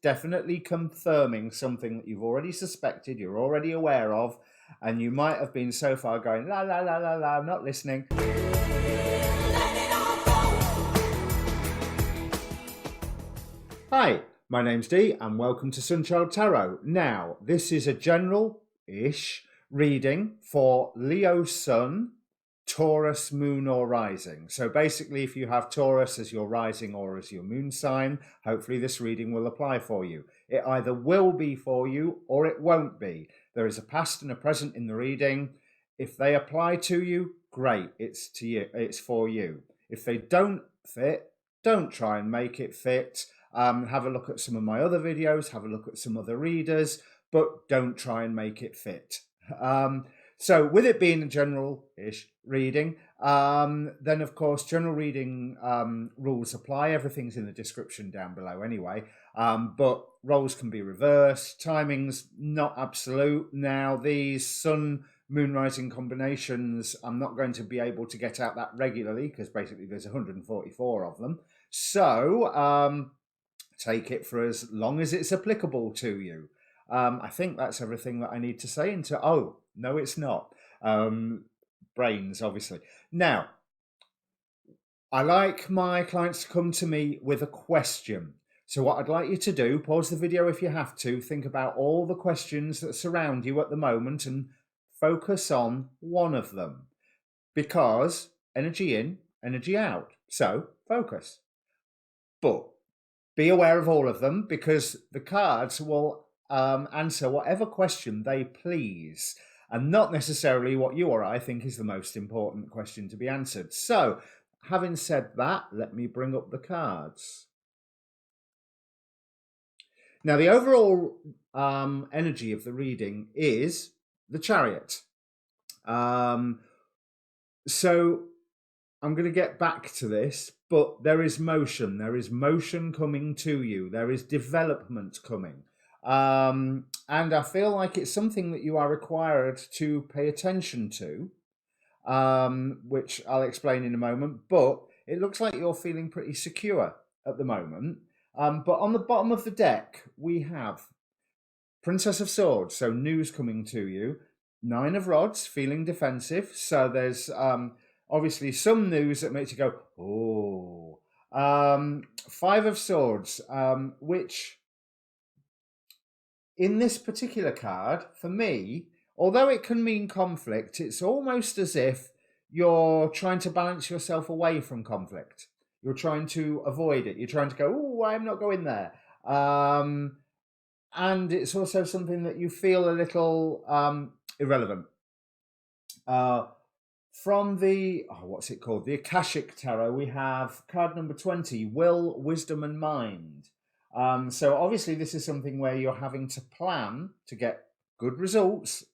definitely confirming something that you've already suspected, you're already aware of, and you might have been so far going, la, la, la, la, la, I'm not listening. Hi, my name's Dee, and welcome to Sun Tarot. Now, this is a general-ish reading for Leo Sun, Taurus Moon or Rising. So basically, if you have Taurus as your rising or as your moon sign, hopefully this reading will apply for you. It either will be for you or it won't be. There is a past and a present in the reading. If they apply to you, great, it's to you, it's for you. If they don't fit, don't try and make it fit. Have a look at some of my other videos, have a look at some other readers, but don't try and make it fit. So with it being a general-ish reading, then of course general reading rules apply. Everything's in the description down below anyway, but roles can be reversed, timing's not absolute. Now these sun moon rising combinations, I'm not going to be able to get out that regularly because basically there's 144 of them. So take it for as long as it's applicable to you. I think that's everything that I need to say into, oh, no, it's not. Brains, obviously. Now, I like my clients to come to me with a question. So what I'd like you to do, pause the video if you have to, think about all the questions that surround you at the moment and focus on one of them. Because energy in, energy out. So focus. But be aware of all of them because the cards will answer whatever question they please and not necessarily what you or I think is the most important question to be answered. So, having said that, let me bring up the cards. Now, the overall energy of the reading is the Chariot. So, I'm going to get back to this, but there is motion. There is motion coming to you. There is development coming. And I feel like it's something that you are required to pay attention to, which I'll explain in a moment. But it looks like you're feeling pretty secure at the moment. But on the bottom of the deck, we have Princess of Swords, so news coming to you. Nine of Rods, feeling defensive. So there's obviously some news that makes you go, oh. Five of Swords, which in this particular card, for me, although it can mean conflict, it's almost as if you're trying to balance yourself away from conflict. You're trying to avoid it. You're trying to go, oh, I'm not going there. And it's also something that you feel a little irrelevant. From the, what's it called? The Akashic Tarot, we have card number 20, Will, Wisdom and Mind. So obviously this is something where you're having to plan to get good results,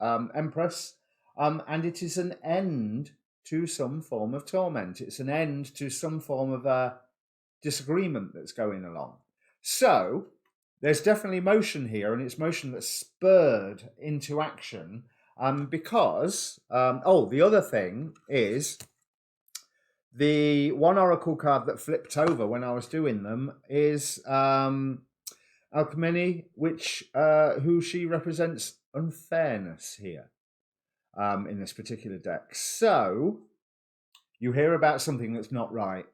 Empress, and it is an end to some form of torment. It's an end to some form of a disagreement that's going along. So there's definitely motion here, and it's motion that's spurred into action because, the other thing is the one oracle card that flipped over when I was doing them is Alchemy, which who she represents unfairness here in this particular deck. So you hear about something that's not right,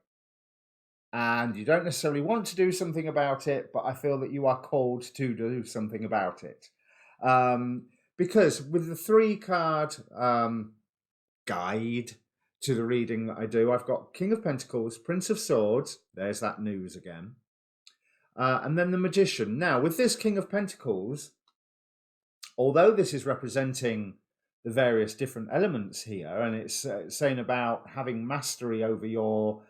and you don't necessarily want to do something about it, but I feel that you are called to do something about it. Because with the 3-card guide to the reading that I do, I've got King of Pentacles, Prince of Swords, there's that news again, and then the Magician. Now, with this King of Pentacles, although this is representing the various different elements here, and it's saying about having mastery over your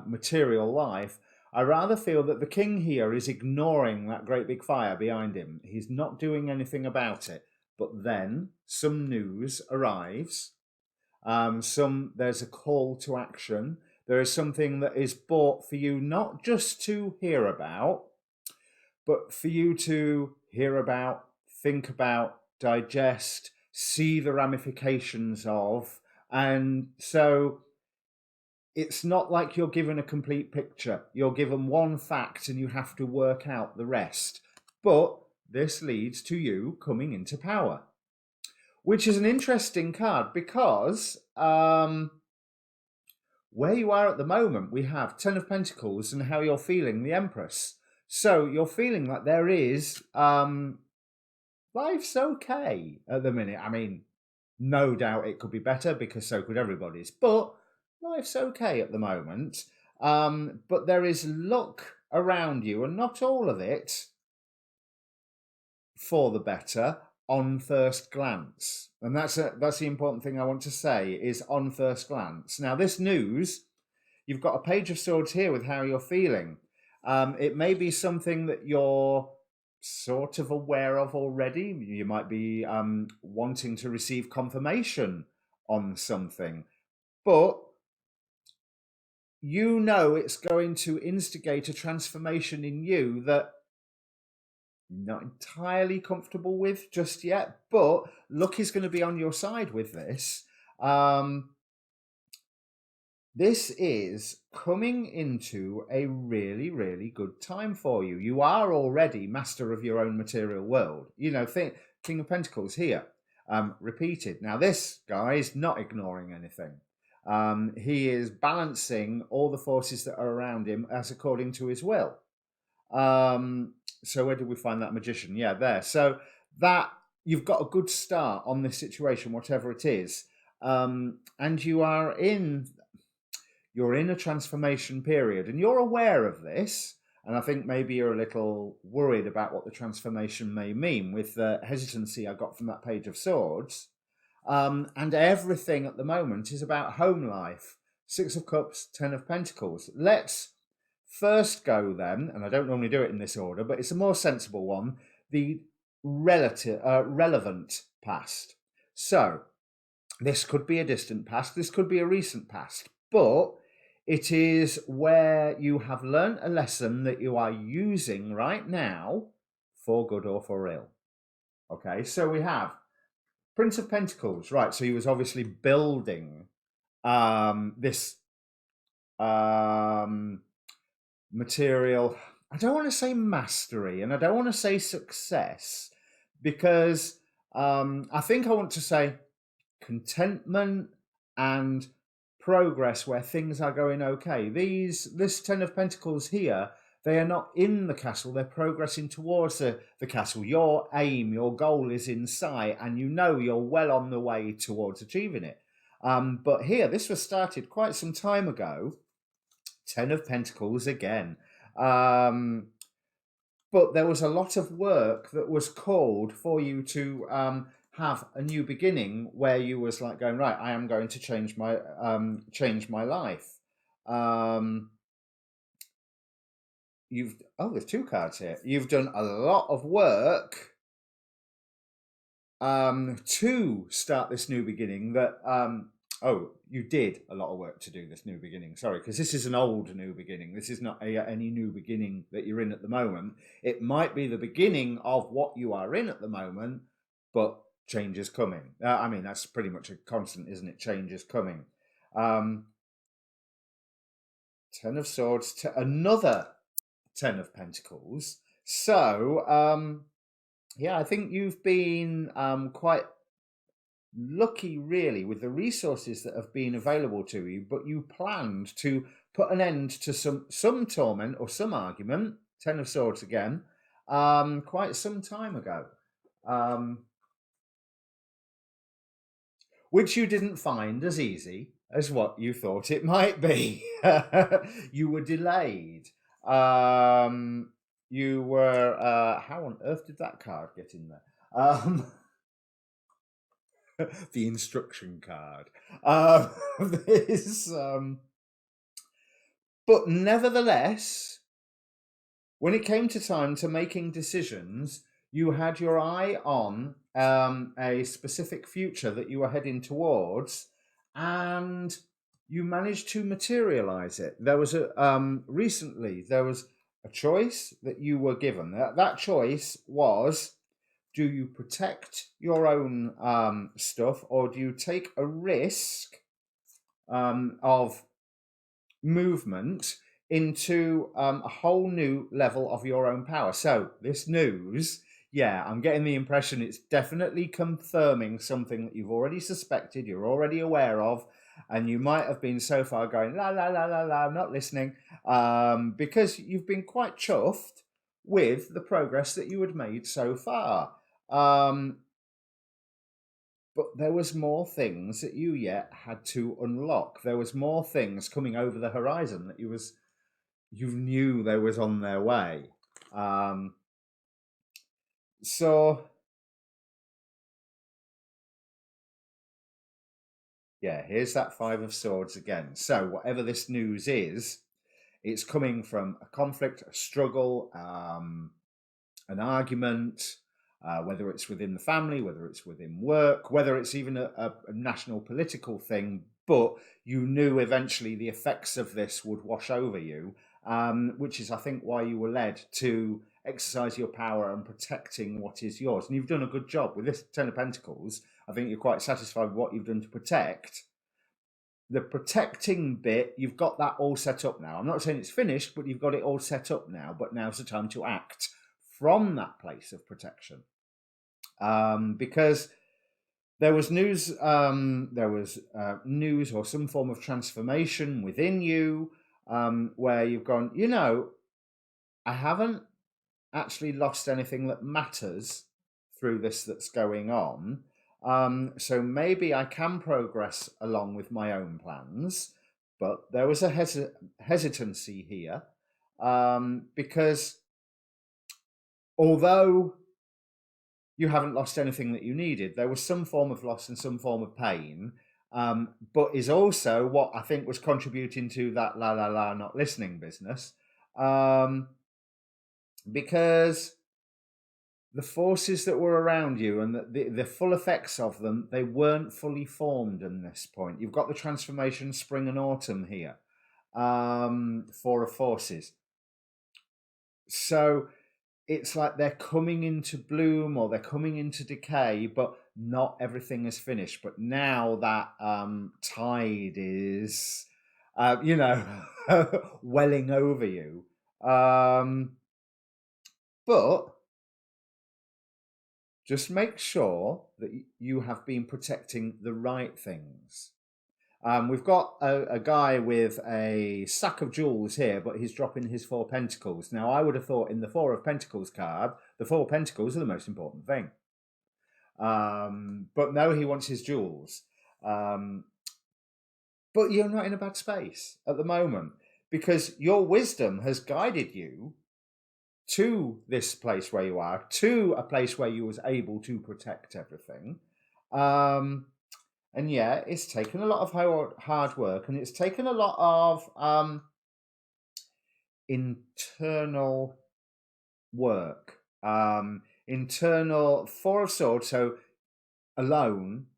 material life, I rather feel that the king here is ignoring that great big fire behind him. He's not doing anything about it. But then some news arrives. There's a call to action. There is something that is brought for you not just to hear about, but for you to hear about, think about, digest, see the ramifications of. And so it's not like you're given a complete picture. You're given one fact and you have to work out the rest. But this leads to you coming into power, which is an interesting card because where you are at the moment, we have Ten of Pentacles and how you're feeling, the Empress. So you're feeling like there is life's okay at the minute. I mean, no doubt it could be better because so could everybody's, but life's okay at the moment. But there is luck around you, and not all of it for the better on first glance. And that's the important thing I want to say is on first glance. Now, this news, you've got a Page of Swords here with how you're feeling. It may be something that you're sort of aware of already. You might be wanting to receive confirmation on something, but you know it's going to instigate a transformation in you that you're not entirely comfortable with just yet, but luck is going to be on your side with this. This is coming into a really, really good time for you. You are already master of your own material world. You know, think King of Pentacles here, repeated. Now, this guy is not ignoring anything. He is balancing all the forces that are around him as according to his will. So where did we find that Magician? Yeah, there. So that you've got a good start on this situation, whatever it is. And you're in a transformation period and you're aware of this. And I think maybe you're a little worried about what the transformation may mean with the hesitancy I got from that Page of Swords. And everything at the moment is about home life. Six of Cups, Ten of Pentacles. Let's first go then, and I don't normally do it in this order, but it's a more sensible one, the relevant past. So this could be a distant past, this could be a recent past, but it is where you have learned a lesson that you are using right now for good or for ill. Okay, so we have Prince of Pentacles, right? So he was obviously building this material. I don't want to say mastery and I don't want to say success because I think I want to say contentment and progress where things are going okay. This Ten of Pentacles here, they are not in the castle, they're progressing towards the castle. Your aim, your goal is in sight and you know you're well on the way towards achieving it. But here, this was started quite some time ago. Ten of Pentacles again. But there was a lot of work that was called for you to have a new beginning where you was like going, right, I am going to change my life. There's two cards here. You've done a lot of work to start this new beginning that you did a lot of work to do this new beginning. Sorry, because this is an old new beginning. This is not any new beginning that you're in at the moment. It might be the beginning of what you are in at the moment, but change is coming. I mean, that's pretty much a constant, isn't it? Change is coming. Ten of Swords to another Ten of Pentacles. So, yeah, I think you've been quite lucky really with the resources that have been available to you, but you planned to put an end to some torment or some argument, Ten of Swords again, quite some time ago, which you didn't find as easy as what you thought it might be. You were delayed. You were how on earth did that card get in there? The instruction card. But nevertheless, when it came to time to making decisions, you had your eye on a specific future that you were heading towards, and you managed to materialize it. There was recently there was a choice that you were given. That choice was, do you protect your own stuff, or do you take a risk of movement into a whole new level of your own power. So this news, yeah, I'm getting the impression it's definitely confirming something that you've already suspected, you're already aware of, and you might have been so far going la la la la la, I'm not listening, because you've been quite chuffed with the progress that you had made so far. But there was more things that you yet had to unlock. There was more things coming over the horizon that you knew they was on their way. So yeah, here's that Five of Swords again. So whatever this news is, it's coming from a conflict, a struggle, an argument, whether it's within the family, whether it's within work, whether it's even a national political thing, but you knew eventually the effects of this would wash over you, which is, I think, why you were led to exercise your power and protecting what is yours. And you've done a good job with this Ten of Pentacles. I think you're quite satisfied with what you've done to protect. The protecting bit, you've got that all set up now. I'm not saying it's finished, but you've got it all set up now. But now's the time to act from that place of protection. Because there was news or some form of transformation within you, where you've gone, I haven't actually lost anything that matters through this that's going on. So maybe I can progress along with my own plans, but there was a hesitancy here, because although you haven't lost anything that you needed, there was some form of loss and some form of pain, but is also what I think was contributing to that la la la not listening business, because the forces that were around you and the full effects of them, they weren't fully formed in this point. You've got the transformation spring and autumn here, Four of Forces. So it's like they're coming into bloom or they're coming into decay, but not everything is finished. But now that tide is, welling over you. But just make sure that you have been protecting the right things. We've got a guy with a sack of jewels here, but he's dropping his Four Pentacles. Now, I would have thought in the Four of Pentacles card, the Four Pentacles are the most important thing. But no, he wants his jewels. But you're not in a bad space at the moment, because your wisdom has guided you to this place where you are, to a place where you was able to protect everything. And yeah, it's taken a lot of hard work, and it's taken a lot of internal work. Internal Four of Swords, so alone,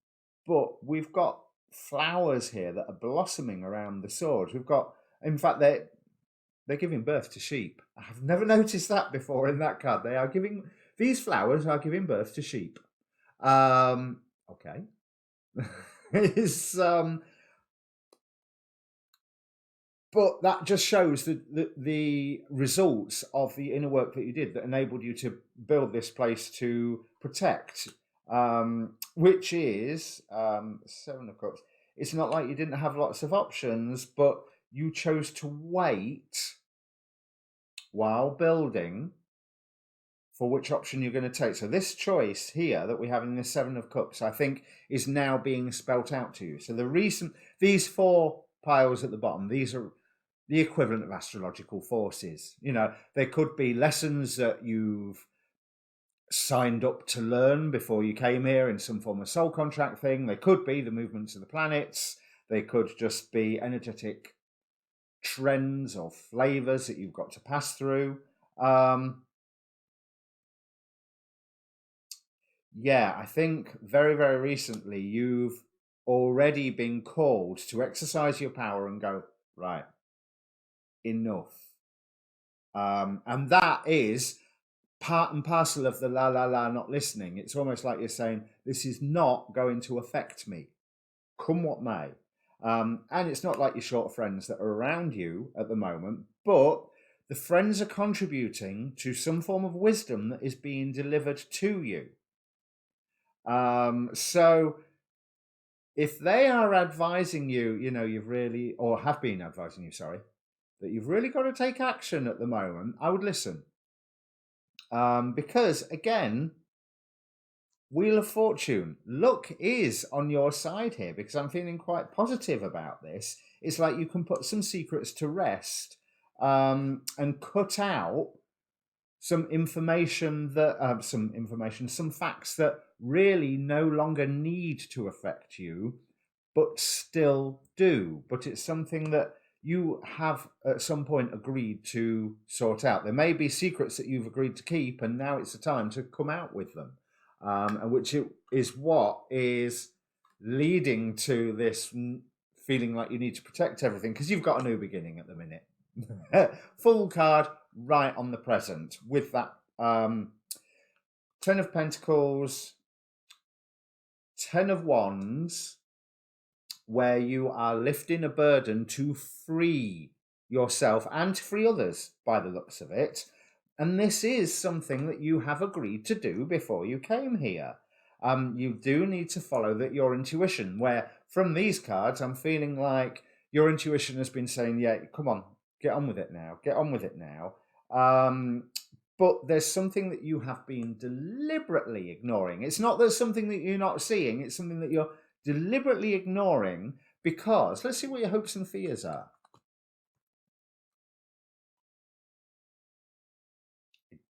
but we've got flowers here that are blossoming around the swords. We've got, in fact, they're giving birth to sheep. I've never noticed that before in that card. These flowers are giving birth to sheep. Okay. But that just shows the results of the inner work that you did that enabled you to build this place to protect, which is Seven of Cups. It's not like you didn't have lots of options, but you chose to wait while building for which option you're going to take. So this choice here that we have in the Seven of Cups, I think, is now being spelt out to you. So these four piles at the bottom, these are the equivalent of astrological forces. They could be lessons that you've signed up to learn before you came here in some form of soul contract thing. They could be the movements of the planets. They could just be energetic trends or flavors that you've got to pass through. Yeah, I think very, very recently you've already been called to exercise your power and go, right, enough. And that is part and parcel of the la la la not listening. It's almost like you're saying, this is not going to affect me, come what may. And it's not like your short friends that are around you at the moment, but the friends are contributing to some form of wisdom that is being delivered to you. So if they are advising you, you've really, or have been advising you, sorry, that you've really got to take action at the moment, I would listen. Because again, Wheel of Fortune, luck is on your side here because I'm feeling quite positive about this. It's like you can put some secrets to rest and cut out some information some facts that really no longer need to affect you, but still do. But it's something that you have at some point agreed to sort out. There may be secrets that you've agreed to keep, and now it's the time to come out with them, and which is what is leading to this feeling like you need to protect everything because you've got a new beginning at the minute. Full card right on the present with that 10 of Pentacles, 10 of Wands, where you are lifting a burden to free yourself and to free others by the looks of it. And this is something that you have agreed to do before you came here. You do need to follow your intuition, where from these cards, I'm feeling like your intuition has been saying, yeah, come on, get on with it now, get on with it now. But there's something that you have been deliberately ignoring. It's not that something that you're not seeing, it's something that you're deliberately ignoring because, let's see what your hopes and fears are.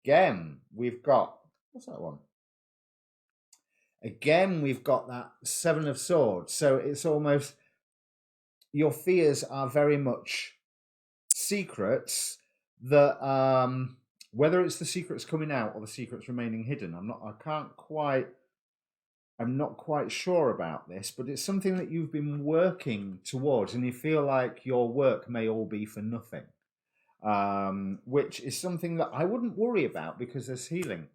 Again, we've got, what's that one? Again, we've got that 7 of Swords. So it's almost, your fears are very much secrets that, whether it's the secrets coming out or the secrets remaining hidden, I'm not quite sure about this, but it's something that you've been working towards and you feel like your work may all be for nothing, which is something that I wouldn't worry about because there's healing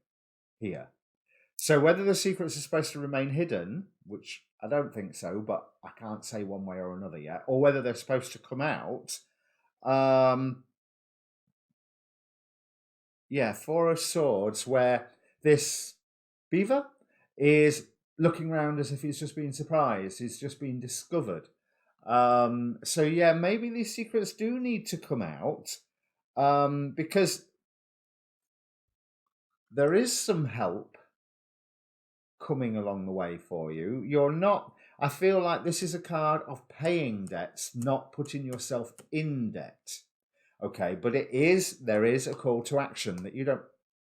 here. So whether the secrets are supposed to remain hidden, which I don't think so, but I can't say one way or another yet, or whether they're supposed to come out, 4 of Swords, where this beaver is looking around as if he's just been surprised, he's just been discovered. So yeah, maybe these secrets do need to come out, because there is some help coming along the way for you. I feel like this is a card of paying debts, not putting yourself in debt. Okay, but there is a call to action that you don't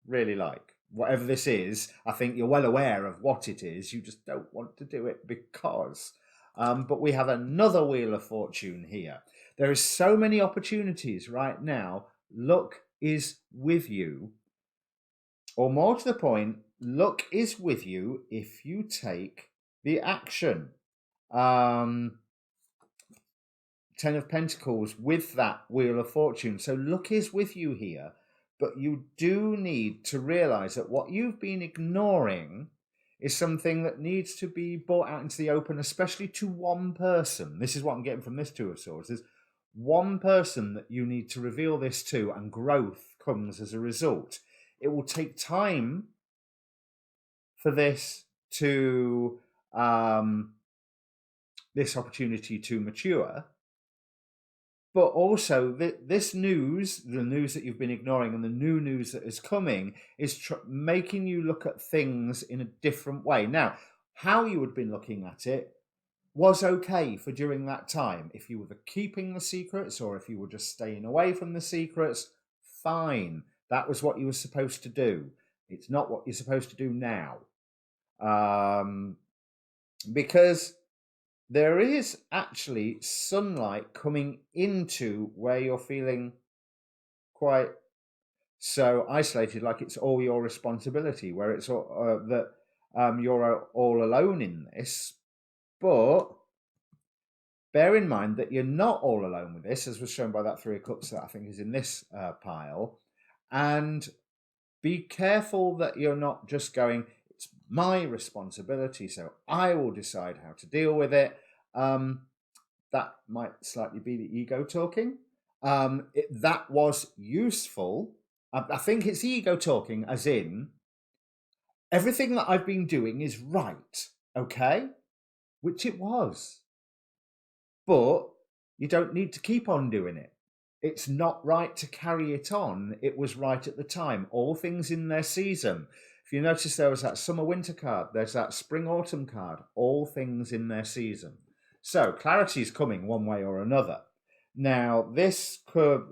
really like. Whatever this is, I think you're well aware of what it is. You just don't want to do it because. But we have another Wheel of Fortune here. There is so many opportunities right now. Luck is with you. Or more to the point, luck is with you if you take the action. 10 of Pentacles with that Wheel of Fortune. So luck is with you here, but you do need to realize that what you've been ignoring is something that needs to be brought out into the open, especially to one person. This is what I'm getting from this 2 of Swords. There's one person that you need to reveal this to, and growth comes as a result. It will take time for this to this opportunity to mature. But also, this news, the news that you've been ignoring and the new news that is coming, is making you look at things in a different way. Now, how you had been looking at it was okay for during that time. If you were keeping the secrets or if you were just staying away from the secrets, fine. That was what you were supposed to do. It's not what you're supposed to do now. Because there is actually sunlight coming into where you're feeling quite so isolated, like it's all your responsibility, where it's that you're all alone in this. But bear in mind that you're not all alone with this, as was shown by that 3 of Cups that I think is in this pile. And be careful that you're not just going, it's my responsibility, so I will decide how to deal with it. that might slightly be the ego talking. That was useful. I think it's the ego talking, as in everything that I've been doing is right, okay? Which it was. But you don't need to keep on doing it. It's not right to carry it on. It was right at the time. All things in their season. If you notice, there was that summer winter card, there's that spring autumn card, all things in their season. So clarity is coming one way or another. Now, this could,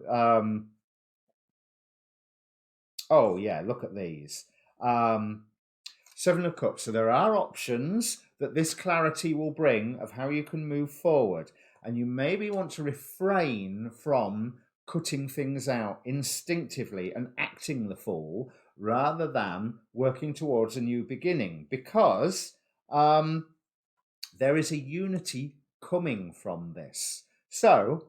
oh yeah, look at these. Seven of Cups. So there are options that this clarity will bring of how you can move forward. And you maybe want to refrain from cutting things out instinctively and acting the fool rather than working towards a new beginning, because there is a unity coming from this. So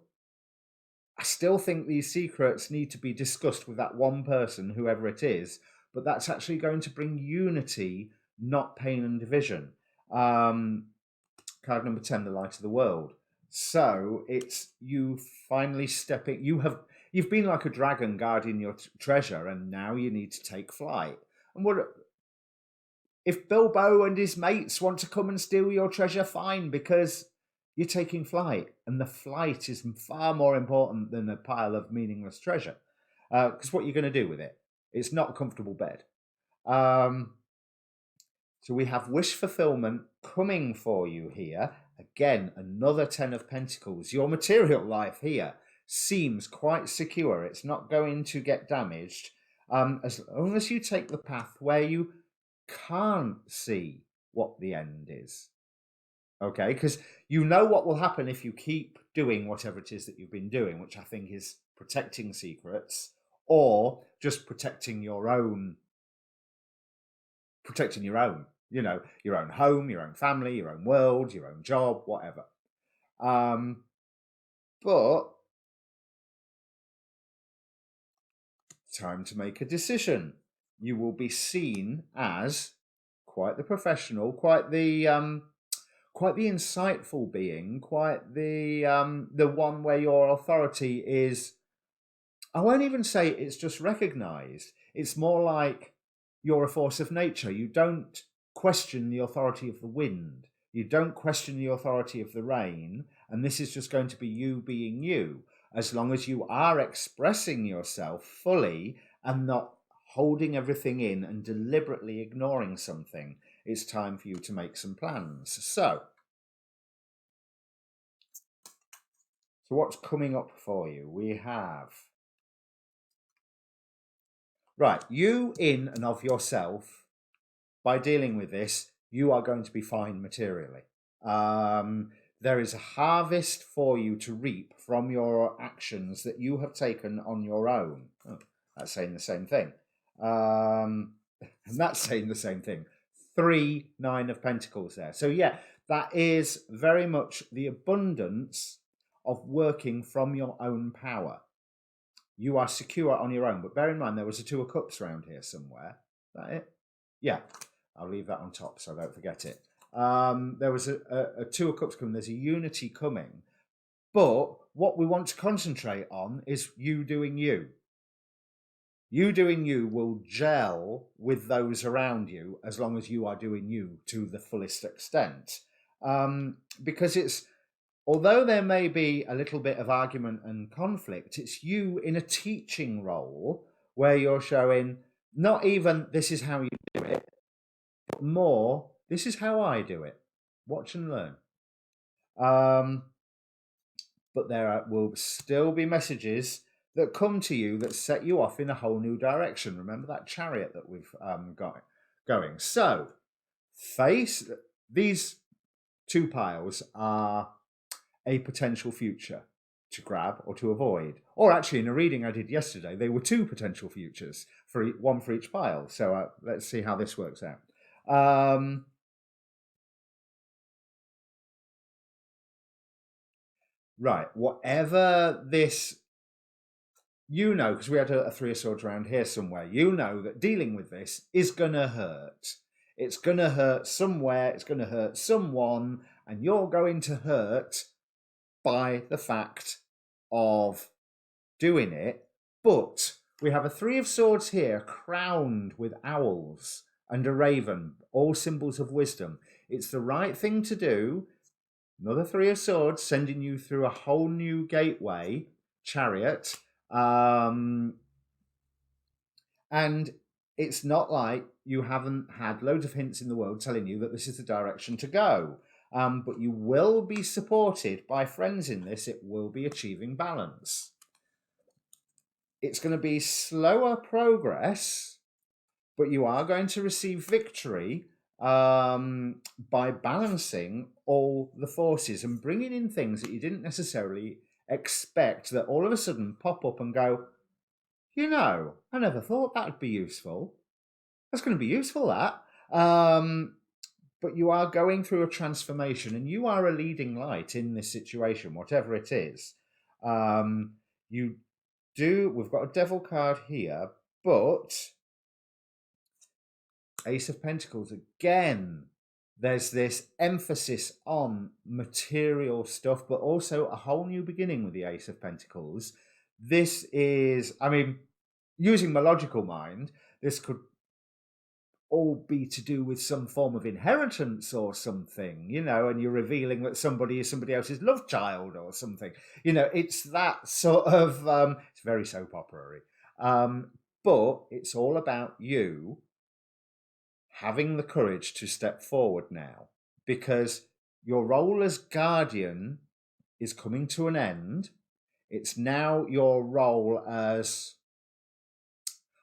I still think these secrets need to be discussed with that one person, whoever it is, but that's actually going to bring unity, not pain and division. Card number 10, the light of the world. So it's you finally stepping. You've been like a dragon guarding your treasure, and now you need to take flight. And what if Bilbo and his mates want to come and steal your treasure? Fine, because you're taking flight, and the flight is far more important than a pile of meaningless treasure. Because what you're going to do with it? It's not a comfortable bed. So we have wish fulfillment coming for you here. Again, another 10 of Pentacles. Your material life here seems quite secure. It's not going to get damaged. As long as you take the path where you can't see what the end is. Okay, because you know what will happen if you keep doing whatever it is that you've been doing, which I think is protecting secrets or just protecting your own, you know, your own home, your own family, your own world, your own job, whatever. But time to make a decision. You will be seen as quite the professional, quite the insightful being, quite the one where your authority is, I won't even say it's just recognized. It's more like you're a force of nature. You don't question the authority of the wind. You don't question the authority of the rain. And this is just going to be you being you, as long as you are expressing yourself fully and not holding everything in and deliberately ignoring something. It's time for you to make some plans. So what's coming up for you? We have, right, you in and of yourself, by dealing with this, you are going to be fine materially. There is a harvest for you to reap from your actions that you have taken on your own. Oh, that's saying the same thing. And that's saying the same thing. 3 9 of Pentacles there. So yeah, that is very much the abundance of working from your own power. You are secure on your own, but bear in mind there was a 2 of Cups around here somewhere. Is that it? Yeah, I'll leave that on top so I don't forget it. There was a 2 of Cups coming. There's a unity coming. But what we want to concentrate on is you doing you. You doing you will gel with those around you as long as you are doing you to the fullest extent. Because it's, although there may be a little bit of argument and conflict, it's you in a teaching role where you're showing not even this is how you do it, but more this is how I do it. Watch and learn. But there will still be messages that come to you that set you off in a whole new direction. Remember that chariot that we've got going. So face these 2 piles are a potential future to grab or to avoid. Or actually, in a reading I did yesterday, they were 2 potential futures, for one for each pile. So let's see how this works out. Right, whatever this, you know, because we had a 3 of Swords around here somewhere, you know that dealing with this is going to hurt. It's going to hurt somewhere, it's going to hurt someone, and you're going to hurt by the fact of doing it. But we have a Three of Swords here, crowned with owls and a raven, all symbols of wisdom. It's the right thing to do. Another Three of Swords, sending you through a whole new gateway, Chariot. And it's not like you haven't had loads of hints in the world telling you that this is the direction to go. But you will be supported by friends in this. It will be achieving balance. It's going to be slower progress, but you are going to receive victory by balancing all the forces and bringing in things that you didn't necessarily expect that all of a sudden pop up and go, you know, I never thought that would be useful. That's going to be useful, that. But you are going through a transformation and you are a leading light in this situation, whatever it is. We've got a devil card here, but Ace of Pentacles, again, there's this emphasis on material stuff, but also a whole new beginning with the Ace of Pentacles. This is, I mean, using my logical mind, this could all be to do with some form of inheritance or something, you know, and you're revealing that somebody is somebody else's love child or something. You know, it's that sort of, it's very soap opera-y. But it's all about you having the courage to step forward now, because your role as guardian is coming to an end. It's now your role as,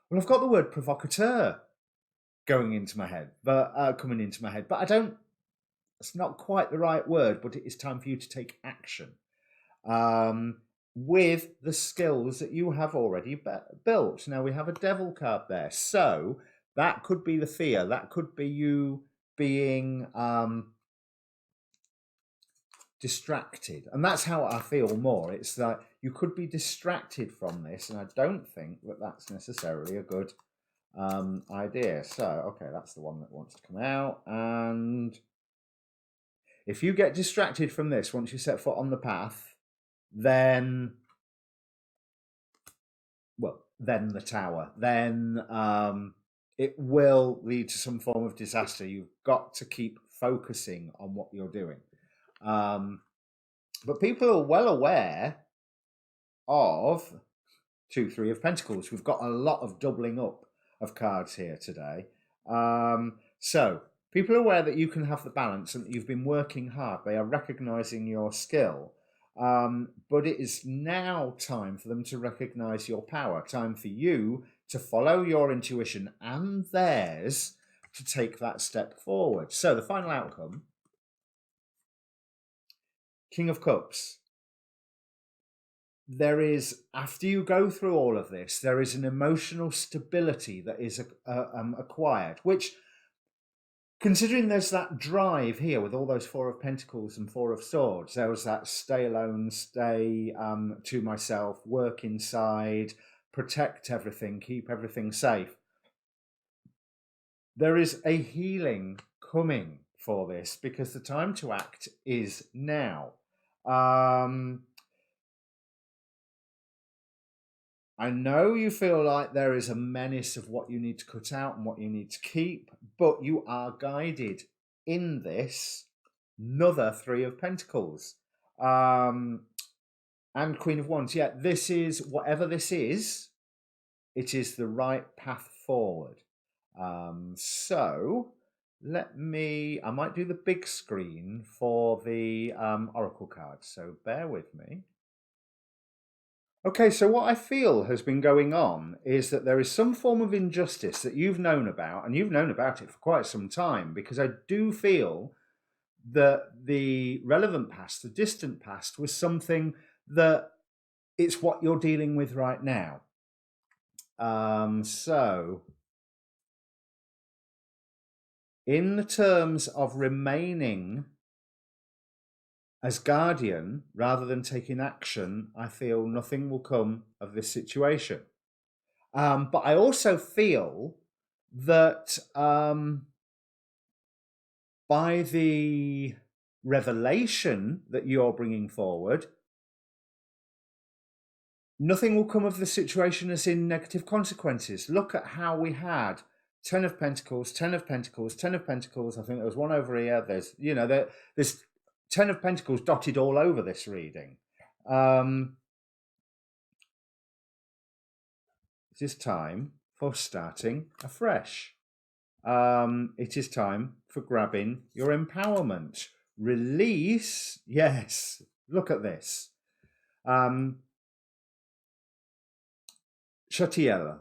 well, I've got the word provocateur coming into my head, but I don't, it's not quite the right word, but it is time for you to take action with the skills that you have already built. Now we have a devil card there, so that could be the fear. That could be you being distracted. And that's how I feel more. It's that you could be distracted from this, and I don't think that that's necessarily a good idea. So, okay, that's the one that wants to come out. And if you get distracted from this once you set foot on the path, then, well, then the tower, then it will lead to some form of disaster. You've got to keep focusing on what you're doing. But people are well aware of 2-3 of Pentacles. We've got a lot of doubling up of cards here today. So people are aware that you can have the balance and that you've been working hard. They are recognizing your skill. But it is now time for them to recognize your power, time for you to follow your intuition and theirs to take that step forward. So the final outcome, King of Cups. There is, after you go through all of this, there is an emotional stability that is acquired, which, considering there's that drive here with all those 4 of Pentacles and 4 of Swords, there was that stay alone, stay to myself, work inside, protect everything, keep everything safe. There is a healing coming for this because the time to act is now. I know you feel like there is a menace of what you need to cut out and what you need to keep, but you are guided in this. Another 3 of Pentacles. And Queen of Wands. Yeah, this is, whatever this is, it is the right path forward. So I might do the big screen for the Oracle cards, so bear with me. Okay, so what I feel has been going on is that there is some form of injustice that you've known about, and you've known about it for quite some time, because I do feel that the relevant past, the distant past, was something that it's what you're dealing with right now. So, in the terms of remaining as guardian, rather than taking action, I feel nothing will come of this situation. But I also feel that by the revelation that you're bringing forward, nothing will come of the situation as in negative consequences. Look at how we had Ten of Pentacles, Ten of Pentacles, Ten of Pentacles. I think there was one over here. There's, there's Ten of Pentacles dotted all over this reading. It is time for starting afresh. It is time for grabbing your empowerment. Release. Yes. Look at this. Shatiel,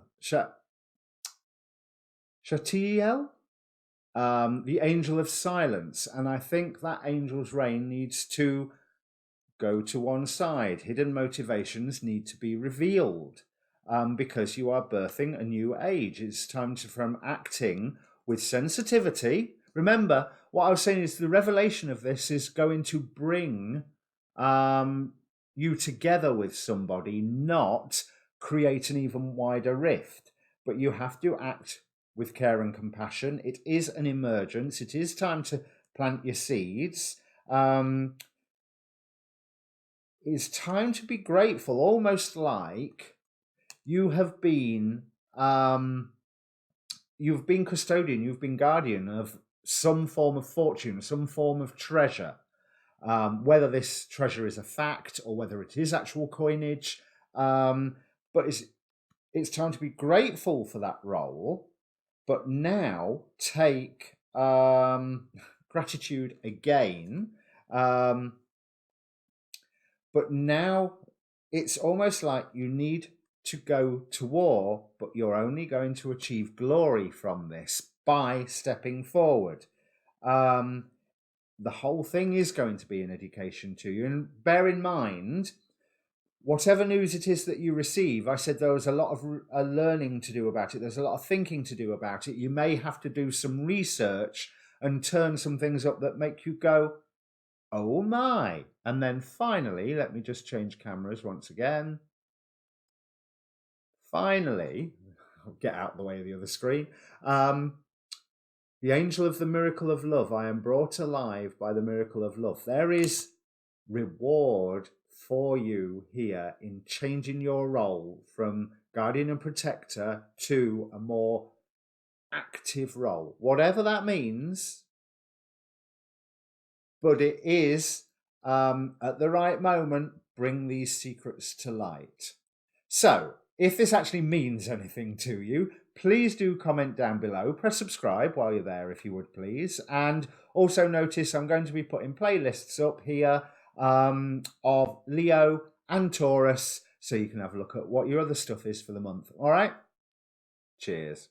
the angel of silence. And I think that angel's reign needs to go to one side. Hidden motivations need to be revealed because you are birthing a new age. It's time from acting with sensitivity. Remember, what I was saying is the revelation of this is going to bring you together with somebody, not create an even wider rift. But you have to act with care and compassion. It is an emergence. It is time to plant your seeds. It's time to be grateful, almost like you have been you've been custodian, you've been guardian of some form of fortune, some form of treasure. Whether this treasure is a fact or whether it is actual coinage. But it's time to be grateful for that role, but now take gratitude again. But now it's almost like you need to go to war, but you're only going to achieve glory from this by stepping forward. The whole thing is going to be an education to you. And bear in mind, whatever news it is that you receive, I said there was a lot of learning to do about it. There's a lot of thinking to do about it. You may have to do some research and turn some things up that make you go, oh my. And then finally, let me just change cameras once again. Finally, I'll get out of the way of the other screen. The angel of the miracle of love. I am brought alive by the miracle of love. There is reward for you here in changing your role from guardian and protector to a more active role, whatever that means. But it is at the right moment, bring these secrets to light. So if this actually means anything to you, please do comment down below. Press subscribe while you're there, if you would please. And also notice I'm going to be putting playlists up here of Leo and Taurus, so you can have a look at what your other stuff is for the month. All right? Cheers.